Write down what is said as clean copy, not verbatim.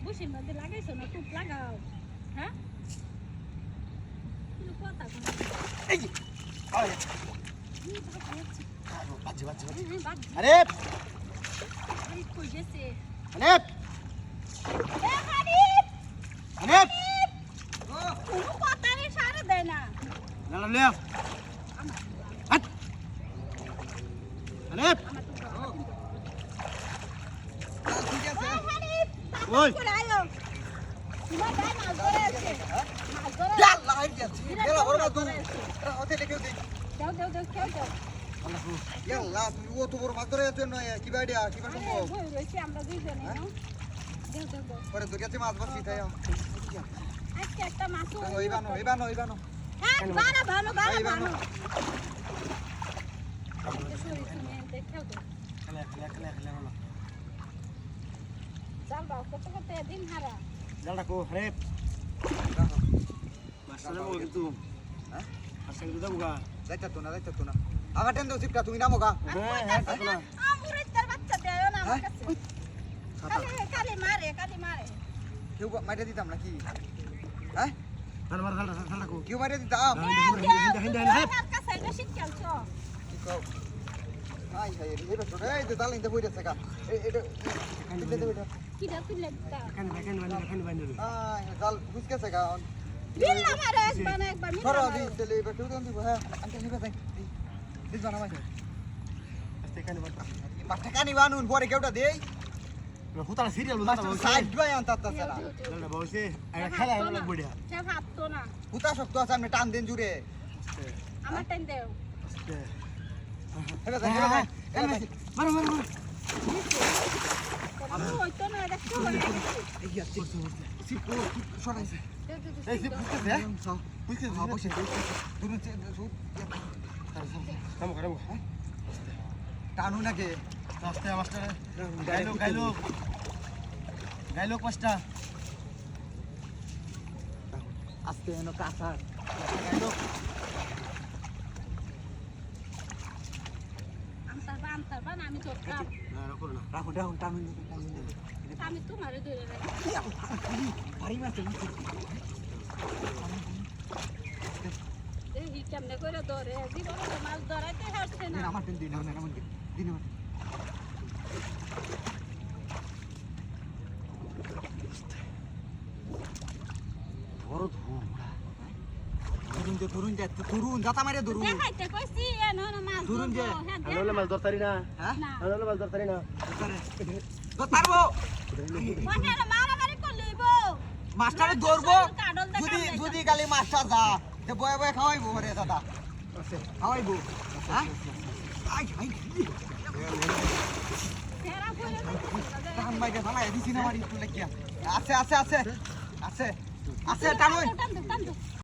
বুসির মধ্যে লাগাইছো না টুপ লাগাও হ্যাঁ তুমি কথা বলো এই যে আরে বাজে আরে আরে কই গেছে আরে এ হানিফ আরে ও কোনো কথা নেই সারা দেয় না না লে হাট আরে আমার তো ঠিক আছে হানিফ ওই করে আয়ো তোমার গায়ে মাছ ধরে আছে মাছ ধরে আল্লাহ হাই যাচ্ছে এলা বড় তুই ওতে লেখে দে দাও খেও দাও আল্লাহ তুই ও তো বড় মাছ ধরে যাচ্ছে না কি বাইডিয়া কি আরে সম্ভব বই রইছি আমরা দুইজনে নাও দাও পরে তোর কাছে মাছ বসি তাই আজকে একটা মাছ ওইবানো হ্যাঁ বানা ভালো এই বানো। সরি তুমি দেখেও দাও খেলা হলো যাও দাও কত দিন হারা জালটা কো রে মাছটা নেবো কিন্তু হ্যাঁ মাছটা কিন্তু দেবো গা যাইতা তো না আবার টেন দাও সিপটা তুমি নামো গা হ্যাঁ তো না আমুরের তার বাচ্চা দেয় না আমার কাছে কালি মারে কেউ মাইরা দিতাম নাকি হ্যাঁ জালটা কো কেউ মাইরা দিতাম আমার কাছে এটা শিখছো কি কও আই হাই এটা তো এই তো দালিন দে বইরেছে গা এটা কি দাও তুই লাগতা আই জাল বুঝকেছে গা বিল্লা মারে একবার সরো দি চলে এবার কেউ দিন দিব হ্যাঁ আন্টি নিবে যাই দিস বানা ভাই মাছটা কানি বানুন পরে কেউটা দেই হুতারা সিরিয়াল সাইড বাই আনতাছে না না বসে এটা খেলা হলো বড়িয়া সে ভাবতো না হুতা শক্ত আছে আমি টান দেন জুড়ে আমার টাইম দেও হেবা যাই মারো আমি হইতো না এটা কি করে এই আছে সিপো সরাইছে এই সিপ বুঝতেছে হ্যাঁ বুঝতেছে হ্যাঁ বসে দুরু কামো টানু নাকি আস্তে আস্তে গাইলো পাঁচটা আস্তে এনো কাঁচা গাইলো আমতার বান আমি তো কাপ রাখো টানু আমি তোমারে ধরে রাখি ভারী মাছ এই কেমনে করে ধরে জীবনে মাছ ধরাইতে হারছে না আমার দিন দিন বড় ধরুন যাতা মারে ধরুন দেখাইতে কইছি এনো না মাছ ধরুন যে আনলে মাছ ধরতারি না হ্যাঁ না আনলে মাছ ধরতারি না তো পারবো কোনে মারামারি করলইব মাস্টারে ধরবো যদি গালি মাস্টার যা তে বয়ে খাওয়াইবো রে দাদা খাওয়াইবো হ্যাঁ আই তেরা কইলে টান বাইকে ফালাই দিছি না মারি তুলে কি আছে টানুই টান দে